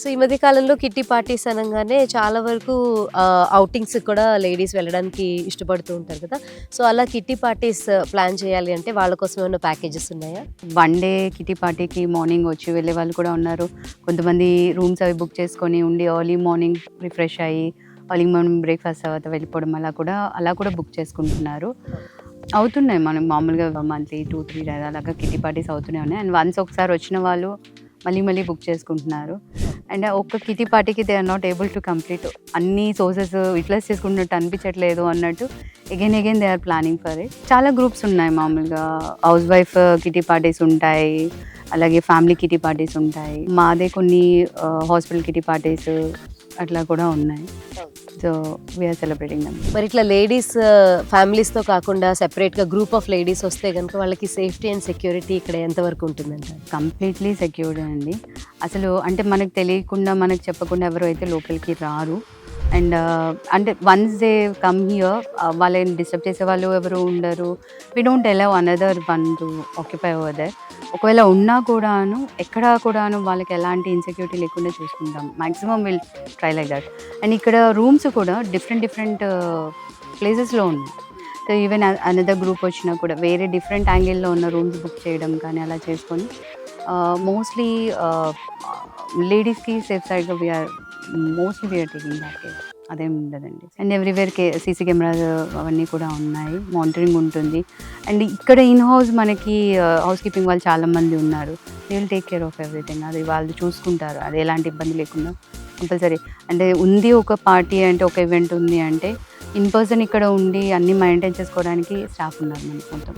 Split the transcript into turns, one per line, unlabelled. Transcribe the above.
So ఈ మధ్య కాలంలో కిట్టి పార్టీస్ అనంగానే చాలా వరకు ఔటింగ్స్ కూడా లేడీస్ వెళ్ళడానికి ఇష్టపడుతూ ఉంటారు కదా! సో అలా కిట్టి పార్టీస్ ప్లాన్ చేయాలి అంటే వాళ్ళ కోసం ఏమైనా ప్యాకేజెస్ ఉన్నాయా?
వన్ డే కిటీ పార్టీకి మార్నింగ్ వచ్చి వెళ్ళే వాళ్ళు కూడా ఉన్నారు. కొంతమంది రూమ్స్ అవి బుక్ చేసుకొని ఉండి ఎర్లీ మార్నింగ్ రిఫ్రెష్ అయ్యి ఎర్లీ మార్నింగ్ బ్రేక్‌ఫాస్ట్ తర్వాత వెళ్ళిపోవడం అలా కూడా బుక్ చేసుకుంటున్నారు. అవుతున్నాయి మనకు మామూలుగా మంత్లీ 2, 3 డేస్ అలాగా కిటీ పార్టీస్ అవుతూనే ఉన్నాయి. అండ్ వన్స్ ఒకసారి వచ్చిన వాళ్ళు మళ్ళీ బుక్ చేసుకుంటున్నారు. అండ్ ఒక్క కిటీ పార్టీకి they are not able to complete అన్ని సోర్సెస్ యూటిలైజ్ చేసుకున్నట్టు అనిపించట్లేదు అన్నట్టు again they are planning for it. చాలా గ్రూప్స్ ఉన్నాయి మామూలుగా హౌస్ వైఫ్ కిటీ పార్టీస్ ఉంటాయి, అలాగే ఫ్యామిలీ కిటీ పార్టీస్ ఉంటాయి. మాదే కొన్ని హాస్పిటల్ కిటీ పార్టీస్ అట్లా కూడా ఉన్నాయి. So we are celebrating them.
మరి ఇట్లా లేడీస్ ఫ్యామిలీస్‌తో కాకుండా సెపరేట్‌గా గ్రూప్ ఆఫ్ లేడీస్ వస్తే గనుక వాళ్ళకి సేఫ్టీ అండ్ సెక్యూరిటీ ఇక్కడ ఎంతవరకు ఉంటుందంటారు?
కంప్లీట్లీ సెక్యూర్డ్ అండి. అసలు అంటే మనకు తెలియకుండా మనకు చెప్పకుండా ఎవరు అయితే లోపలికి రారు. అండ్ అంటే వన్స్ దే కమ్ హియర్ వాళ్ళని డిస్టర్బ్ చేసే వాళ్ళు ఎవరు ఉండరు. We don't allow another one to occupy over there. ఒకవేళ ఉన్నా కూడాను ఎక్కడా కూడాను వాళ్ళకి ఎలాంటి ఇన్సెక్యూరిటీ లేకుండా చూసుకుంటాం. Maximum will try like that. And ఇక్కడ రూమ్స్ కూడా డిఫరెంట్ ప్లేసెస్‌లో ఉన్నాయి. సో ఈవెన్ అనదర్ గ్రూప్ వచ్చినా కూడా వేరే డిఫరెంట్ యాంగిల్‌లో ఉన్న రూమ్స్ బుక్ చేయడం కానీ అలా చేసుకొని మోస్ట్లీ లేడీస్‌కి సేఫ్ సైడ్‌గా వీఆర్ టేకింగ్ దట్ కేర్. అదేం ఉండదండి. అండ్ ఎవ్రీవేర్ సీసీ కెమెరాస్ అవన్నీ కూడా ఉన్నాయి, మానిటరింగ్ ఉంటుంది. అండ్ ఇక్కడ ఇన్ హౌస్ మనకి హౌస్ కీపింగ్ వాళ్ళు చాలామంది ఉన్నారు. They will take care of everything. అది వాళ్ళు చూసుకుంటారు, అది ఎలాంటి ఇబ్బంది లేకుండా కంపల్సరీ. అంటే ఉంది ఒక పార్టీ అంటే ఒక ఈవెంట్ ఉంది అంటే ఇన్ పర్సన్ ఇక్కడ ఉండి అన్నీ మెయింటైన్ చేసుకోవడానికి స్టాఫ్ ఉన్నారు మనకి మొత్తం.